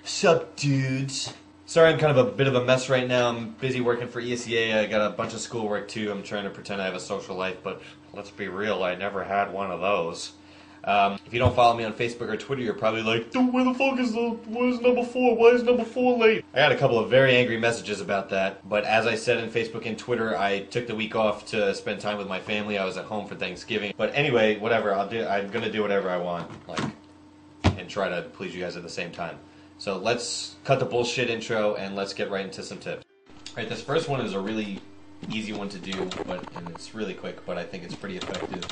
Sup, dudes? Sorry, I'm kind of a bit of a mess right now. I'm busy working for ESEA. I got a bunch of schoolwork too. I'm trying to pretend I have a social life, but let's be real, I never had one of those. If you don't follow me on Facebook or Twitter, you're probably like, dude, where the fuck is number 4? Why is number 4 late? I got a couple of very angry messages about that, but as I said in Facebook and Twitter, I took the week off to spend time with my family. I was at home for Thanksgiving. But anyway, whatever, I'm gonna do whatever I want, and try to please you guys at the same time. So let's cut the bullshit intro and let's get right into some tips. Alright, this first one is a really easy one to do, and it's really quick, but I think it's pretty effective.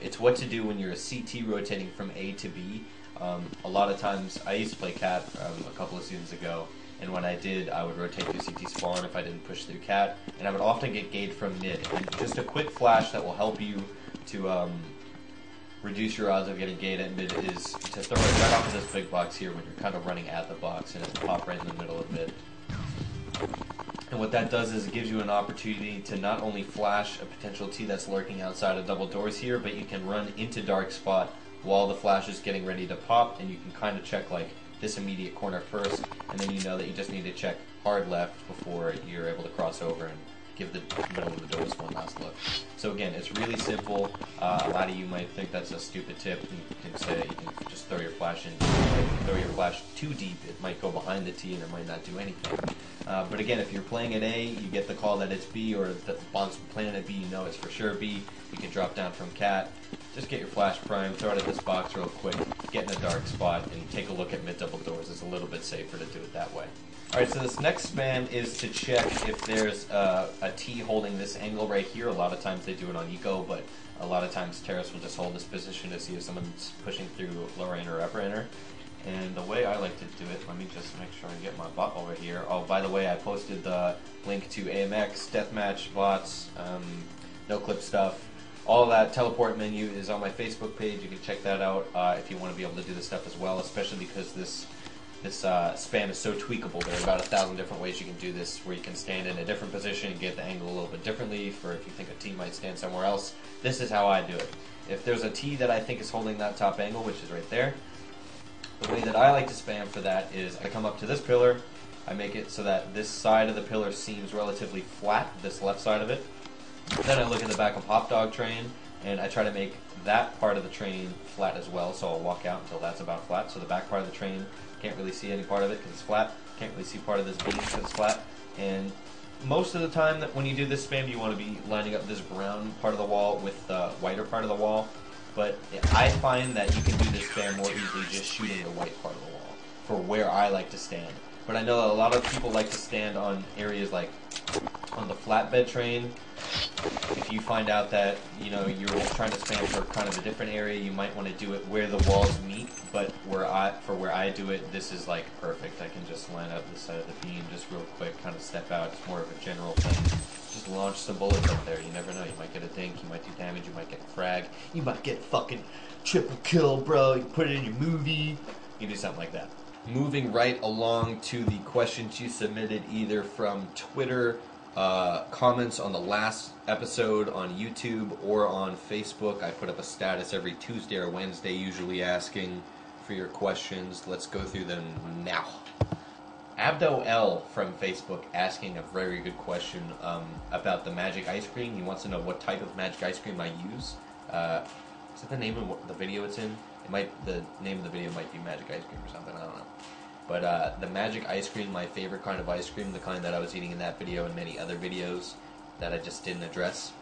It's what to do when you're a CT rotating from A to B. A lot of times, I used to play cat a couple of seasons ago, and when I did, I would rotate through CT spawn if I didn't push through cat, and I would often get gate from mid. And just a quick flash that will help you to reduce your odds of getting gate at mid is to throw it right off of this big box here when you're kind of running at the box, and it's pop right in the middle of mid. And what that does is it gives you an opportunity to not only flash a potential T that's lurking outside of double doors here, but you can run into dark spot while the flash is getting ready to pop, and you can kind of check like this immediate corner first, and then you know that you just need to check hard left before you're able to cross over and give the middle of the doors one last look. So again, it's really simple. A lot of you might think that's a stupid tip. You can say you can just throw your flash in. If you throw your flash too deep, it might go behind the T and it might not do anything. But again, if you're playing at A, you get the call that it's B, or the bomb's playing at B, you know it's for sure B. You can drop down from cat. Just get your flash prime, throw it at this box real quick, get in a dark spot, and take a look at mid double doors. It's a little bit safer to do it that way. Alright, so this next spam is to check if there's a T holding this angle right here. A lot of times they do it on eco, but a lot of times terrorists will just hold this position to see if someone's pushing through lower enter or upper enter. And the way I like to do it, let me just make sure I get my bot over here. Oh, by the way, I posted the link to AMX, deathmatch, bots, no clip stuff. All that teleport menu is on my Facebook page. You can check that out if you want to be able to do this stuff as well, especially because this spam is so tweakable. There are about 1,000 different ways you can do this, where you can stand in a different position and get the angle a little bit differently for if you think a T might stand somewhere else. This is how I do it. If there's a T that I think is holding that top angle, which is right there, the way that I like to spam for that is I come up to this pillar, I make it so that this side of the pillar seems relatively flat, this left side of it. Then I look at the back of Hop Dog train, and I try to make that part of the train flat as well, so I'll walk out until that's about flat. So the back part of the train, can't really see any part of it because it's flat, can't really see part of this beam because it's flat, and most of the time that when you do this spam, you want to be lining up this brown part of the wall with the whiter part of the wall. But I find that you can do this spam more easily just shooting the white part of the wall for where I like to stand. But I know that a lot of people like to stand on areas like on the flatbed train. If you find out that you're trying to spam for kind of a different area, you might want to do it where the walls meet. But where I do it, this is like perfect. I can just line up this side of the beam just real quick, kind of step out. It's more of a general thing. Just launch some bullets up there. You never know. You might get a dink. You might do damage. You might get a frag. You might get fucking triple kill, bro. You put it in your movie. You do something like that. Moving right along to the questions you submitted either from Twitter, comments on the last episode on YouTube, or on Facebook. I put up a status every Tuesday or Wednesday, usually asking for your questions. Let's go through them now. Abdo L from Facebook asking a very good question about the magic ice cream. He wants to know what type of magic ice cream I use. Is that the name of the video it's in? The name of the video might be magic ice cream or something, I don't know. But the magic ice cream, my favorite kind of ice cream, the kind that I was eating in that video and many other videos that I just didn't address,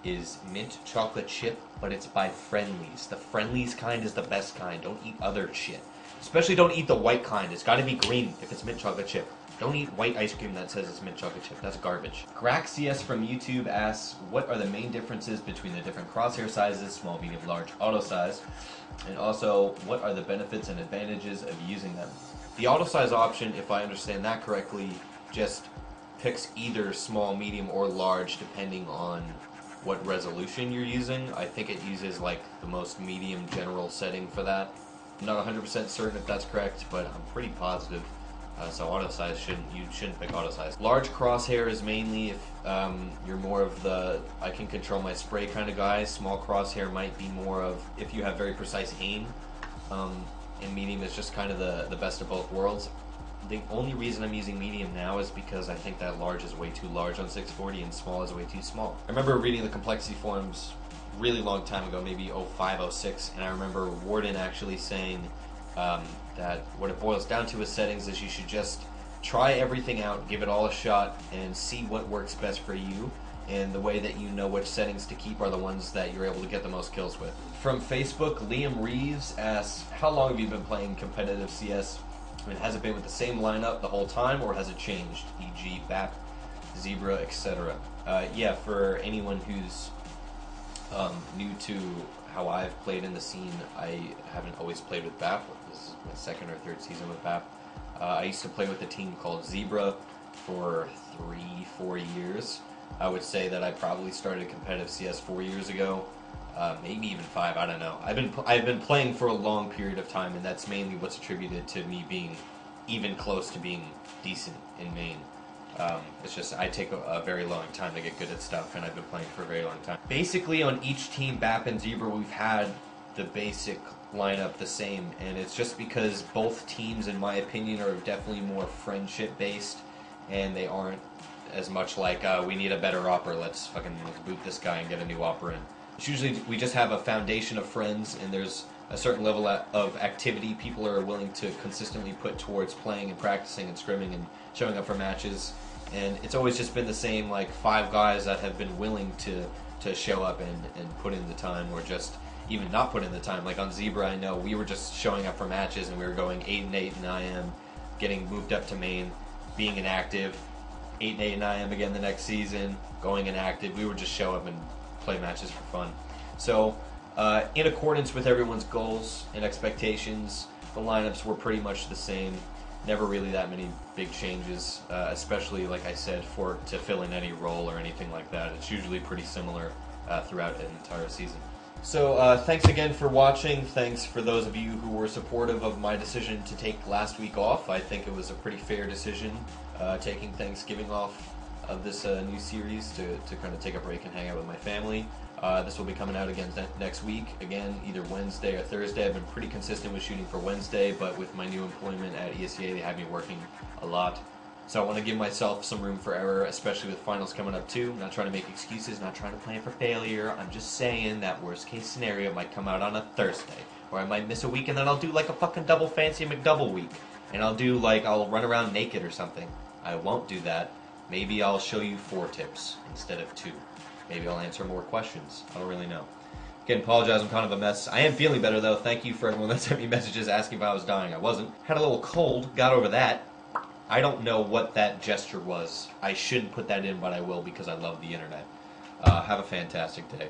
is mint chocolate chip, but it's by Friendly's. The Friendly's kind is the best kind. Don't eat other shit. Especially don't eat the white kind. It's got to be green if it's mint chocolate chip. Don't eat white ice cream that says it's mint chocolate chip. That's garbage. Graxius from YouTube asks, what are the main differences between the different crosshair sizes, small, medium, large, auto size? And also, what are the benefits and advantages of using them? The auto size option, if I understand that correctly, just picks either small, medium, or large depending on what resolution you're using. I think it uses like the most medium general setting for that. I'm not 100% certain if that's correct, but I'm pretty positive. So auto size you shouldn't pick auto size. Large crosshair is mainly if you're more of the I can control my spray kind of guy. Small crosshair might be more of if you have very precise aim. And medium is just kind of the best of both worlds. The only reason I'm using medium now is because I think that large is way too large on 640 and small is way too small. I remember reading the complexity forums really long time ago, maybe 05, 06, and I remember Warden actually saying that what it boils down to with settings is you should just try everything out, give it all a shot, and see what works best for you. And the way that you know which settings to keep are the ones that you're able to get the most kills with. From Facebook, Liam Reeves asks, how long have you been playing competitive CS? I mean, has it been with the same lineup the whole time, or has it changed? E.g. BAP, Zebra, etc. Yeah, for anyone who's new to how I've played in the scene, I haven't always played with BAP. This is my second or third season with BAP. I used to play with a team called Zebra for 3-4 years. I would say that I probably started competitive CS 4 years ago, maybe even 5. I don't know. I've been playing for a long period of time, and that's mainly what's attributed to me being even close to being decent in main. It's just I take a very long time to get good at stuff, and I've been playing for a very long time. Basically, on each team, BAP and Zebra, we've had the basic lineup the same, and it's just because both teams, in my opinion, are definitely more friendship based, and they aren't as much like we need a better opera, let's boot this guy and get a new opera in. It's usually we just have a foundation of friends, and there's a certain level of activity people are willing to consistently put towards playing and practicing and scrimming and showing up for matches, and it's always just been the same, like 5 guys that have been willing to show up and put in the time, or just even not put in the time. Like on Zebra, I know we were just showing up for matches, and we were going 8-8 in IM, getting moved up to main, being inactive, 8-8 in IM again the next season, going inactive. We would just show up and play matches for fun. So, in accordance with everyone's goals and expectations, the lineups were pretty much the same. Never really that many big changes, especially, like I said, to fill in any role or anything like that. It's usually pretty similar throughout an entire season. So thanks again for watching. Thanks for those of you who were supportive of my decision to take last week off. I think it was a pretty fair decision, taking Thanksgiving off of this new series to kind of take a break and hang out with my family. This will be coming out again next week, again either Wednesday or Thursday. I've been pretty consistent with shooting for Wednesday, but with my new employment at ESEA, they have me working a lot. So I want to give myself some room for error, especially with finals coming up too. I'm not trying to make excuses, not trying to plan for failure. I'm just saying that worst case scenario might come out on a Thursday, or I might miss a week, and then I'll do like a fucking double fancy McDouble week, and I'll run around naked or something. I won't do that. Maybe I'll show you 4 tips instead of 2. Maybe I'll answer more questions. I don't really know. Again, apologize, I'm kind of a mess. I am feeling better though. Thank you for everyone that sent me messages asking if I was dying. I wasn't. Had a little cold, got over that. I don't know what that gesture was. I shouldn't put that in, but I will because I love the internet. Have a fantastic day.